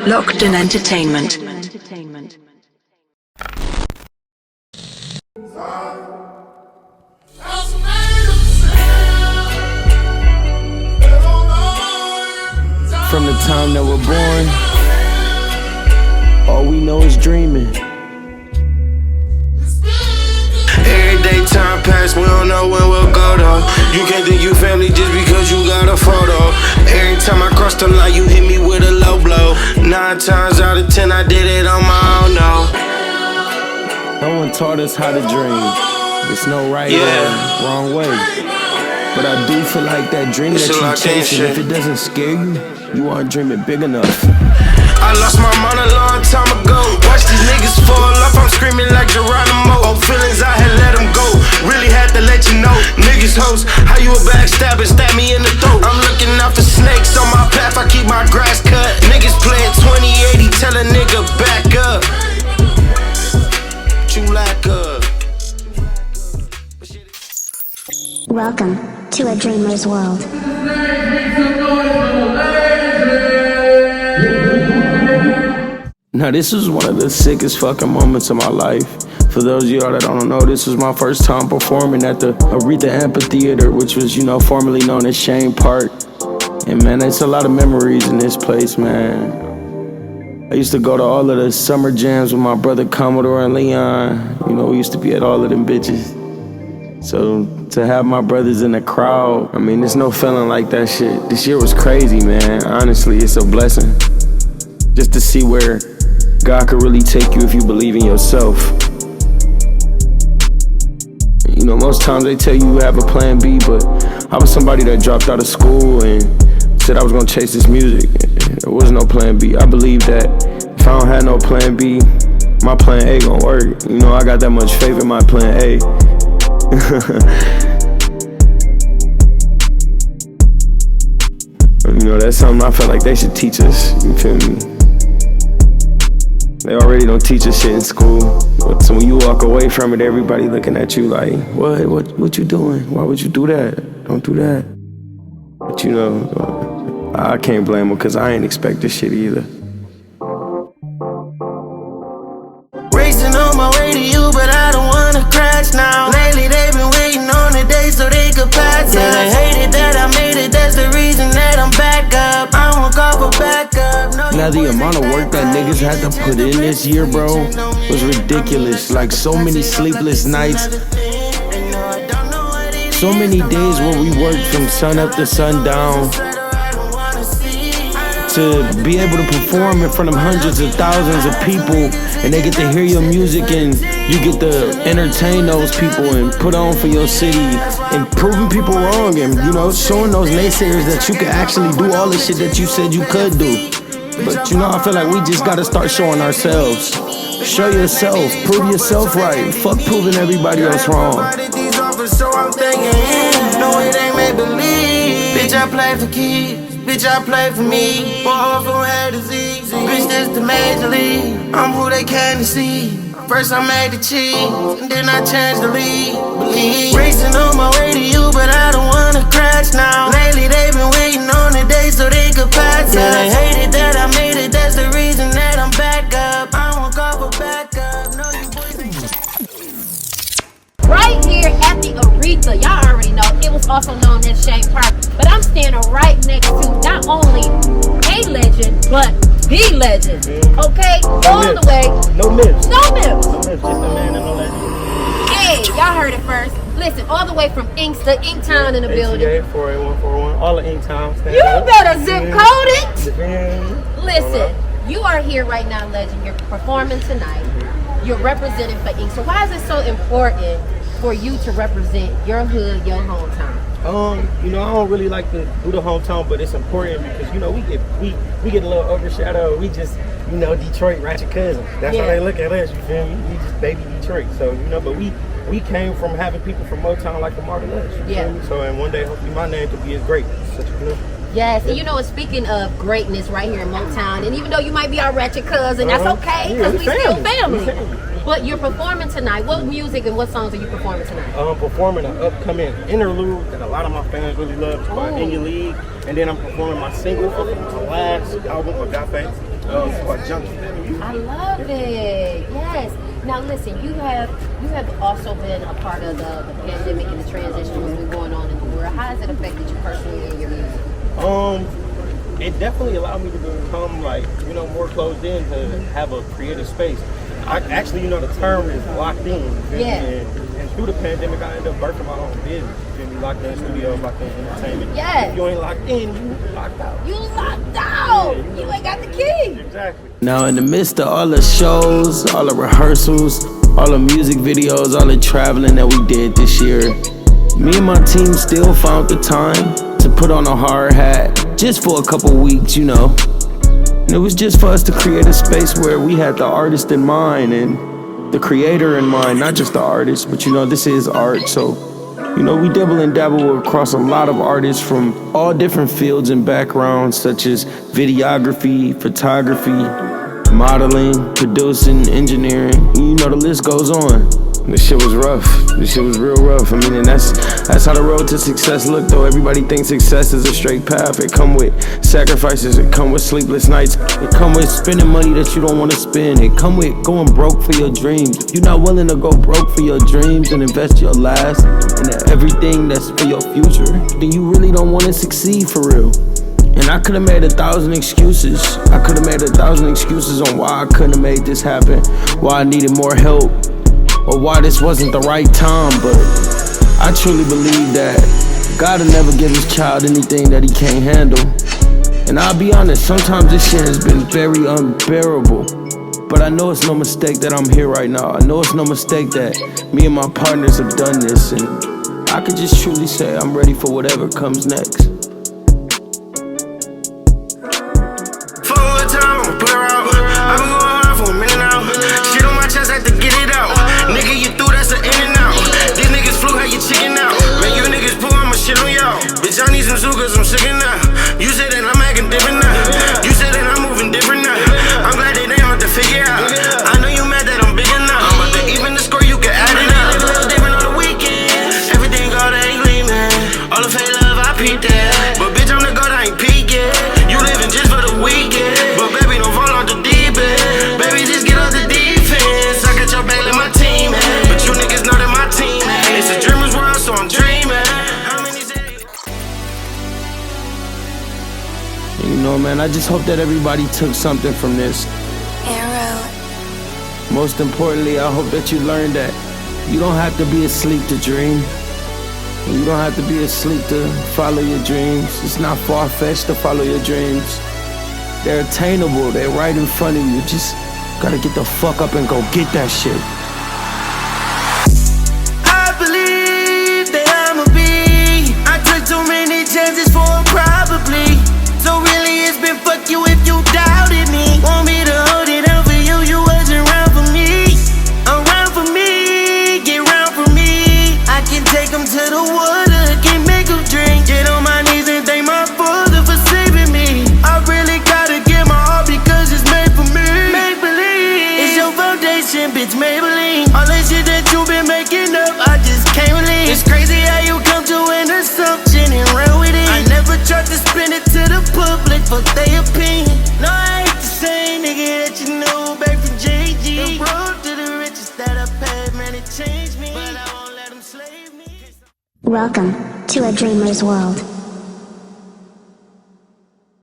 Locked in Entertainment. From the time that we're born, all we know is dreaming. Every day time pass, we don't know when we'll go though. You can't think you family just because you got a photo. Every time I cross the line, you hit me with a low blow. 9 times out of 10, I did it on my own, no. No one taught us how to dream. It's no right or wrong way. But I do feel like that dream that you're chasing, if it doesn't scare you, you aren't dreaming big enough. I lost my mind a long time ago. Watch these niggas fall off, I'm screaming like Geronimo. Old feelings, I had let them go. Really had to let you know. Niggas hoes, how you a backstabber, stab me in the throat. I'm looking out for snakes on my path, I keep my grass cut. Niggas playing 2080, tell a nigga back up. What you lack of? Welcome to a dreamer's world. Now this was one of the sickest fucking moments of my life. For those of y'all that don't know, this was my first time performing at the Aretha Amphitheater, which was, formerly known as Shane Park. And man, it's a lot of memories in this place, man. I used to go to all of the summer jams with my brother Commodore and Leon. We used to be at all of them bitches. So to have my brothers in the crowd, there's no feeling like that shit. This year was crazy, man. Honestly, it's a blessing. Just to see where God could really take you if you believe in yourself. Most times they tell you have a plan B, but I was somebody that dropped out of school and said I was gonna chase this music. There was no plan B. I believe that if I don't have no plan B, my plan A gonna work. I got that much faith in my plan A. That's something I feel like they should teach us, you feel me? They already don't teach us shit in school. So when you walk away from it, everybody looking at you like, what you doing? Why would you do that? Don't do that. But I can't blame them because I ain't expect this shit either. Racing on my way to you, but I don't wanna crash now. Lately they've been waiting on the day so they could pass us. Yeah, they hated that I made it, that's the reason that I'm back up. I won't go for backup. Now the amount of work that niggas had to put in this year, bro, was ridiculous. Like so many sleepless nights. So many days where we worked from sun up to sundown. To be able to perform in front of hundreds of thousands of people and they get to hear your music and you get to entertain those people and put on for your city and proving people wrong and showing those naysayers that you could actually do all the shit that you said you could do. But I feel like we just gotta start showing ourselves. Show yourself, prove yourself right. Fuck proving everybody else wrong. So I'm thinking, no, it ain't make believe. Bitch, I play for keys. Bitch, I play for me. Born from A to Z. Bitch, this the major league. I'm who they came to see. First I made the cheese, and then I changed the lead. Believe. Racing on my way to you, but I don't wanna crash now. Lately they've been waiting on the day so they could pass us. Yeah, they hated that I made it, that's the reason that I'm back up. I won't go for backup. No, you boys ain't. Right here at the Aretha, y'all already know, it was also known as Shane Park. But I'm standing right next to not only a legend, but the legend. Okay? All the way. No myths. No myths. No myths, just a man and no legend. Hey, y'all heard it first. Listen, all the way from Inkster, Inktown in the building. 48141, all of Inktown. You better zip code it. Listen, you are here right now, legend. You're performing tonight. You're representing for Ink. So why is it so important for you to represent your hood, your hometown? I don't really like to do the hometown, but it's important because we get a little overshadowed. We just Detroit ratchet cousins. That's how they look at us. You feel me? We just baby Detroit. So but we came from having people from Motown like the Martin Lutz. Yeah. So and one day hopefully my name could be as great. Yes, and speaking of greatness right here in Motown, and even though you might be our ratchet cousin, that's okay, because we still family. But you're performing tonight. What music and what songs are you performing tonight? I'm performing an upcoming interlude that a lot of my fans really love. It's called In Your League. And then I'm performing my single from my last album, Agape. It's called Junkie. I love it. Yes. Now listen, you have also been a part of the pandemic and the transition that's been going on in the world. How has it affected you personally and your music? It definitely allowed me to become more closed in, to have a creative space. I actually, the term is locked in. Yeah. And through the pandemic, I ended up birthing my own business. You feel me? Locked in studios, locked in entertainment. Yes. If you ain't locked in, you locked out. You locked out. Yeah, you ain't got the key. Exactly. Now in the midst of all the shows, all the rehearsals, all the music videos, all the traveling that we did this year, me and my team still found the time to put on a hard hat just for a couple weeks, And it was just for us to create a space where we had the artist in mind and the creator in mind, not just the artist, but this is art. So, we dabble and dabble across a lot of artists from all different fields and backgrounds, such as videography, photography, modeling, producing, engineering. The list goes on. This shit was rough. This shit was real rough. I mean, and that's how the road to success look, though. Everybody thinks success is a straight path. It come with sacrifices. It come with sleepless nights. It come with spending money that you don't want to spend. It come with going broke for your dreams. If you're not willing to go broke for your dreams and invest your last in everything that's for your future, then you really don't want to succeed for real. And I could have made 1,000 excuses. I could have made 1,000 excuses on why I couldn't have made this happen, why I needed more help, or why this wasn't the right time. But I truly believe that God will never give his child anything that he can't handle. And I'll be honest, sometimes this shit has been very unbearable. But I know it's no mistake that I'm here right now. I know it's no mistake that me and my partners have done this. And I could just truly say I'm ready for whatever comes next. Bitch, I need some soup cause I'm sick now. You said that I'm acting different now. You said that I'm moving different now. I'm glad they didn't have to figure out. I know you mad that I'm bigger now. I'm about to even the score, you can add it up. Live a little different on the weekends. Everything all that ain't gleaming. All the fake love, I peeped that. But bitch, I'm the god, I ain't peak yet. You living just for the weekend. But baby, don't fall off the deep end. Baby, just get off the defense. I got your back like my team, man. But you niggas know that my team, man. It's a dreamer's world, so I'm dreaming. Man, I just hope that everybody took something from this. Arrow. Most importantly, I hope that you learned that you don't have to be asleep to dream. You don't have to be asleep to follow your dreams. It's not far-fetched to follow your dreams. They're attainable. They're right in front of you. Just gotta get the fuck up and go get that shit. I believe that I'ma be. I took too many chances for a probably. So really it's been fuck you if you doubted me. Want me to hold it down for you, you wasn't around for me. Around for me, get round for me. I can take them to the water, can make them drink. Get on my knees and thank my father for saving me. I really gotta get my all because it's made for me. Make believe, it's your foundation, bitch, Maybelline. All that shit that you been making up, I just can't believe. It's crazy how you come to an assumption and run with it. I never tried to spin it to the public for their opinion. No, I ain't the same nigga that you know back from JG. The road to the riches that I paid, man, it changed me. But I won't let them slave me. Welcome to a dreamer's world.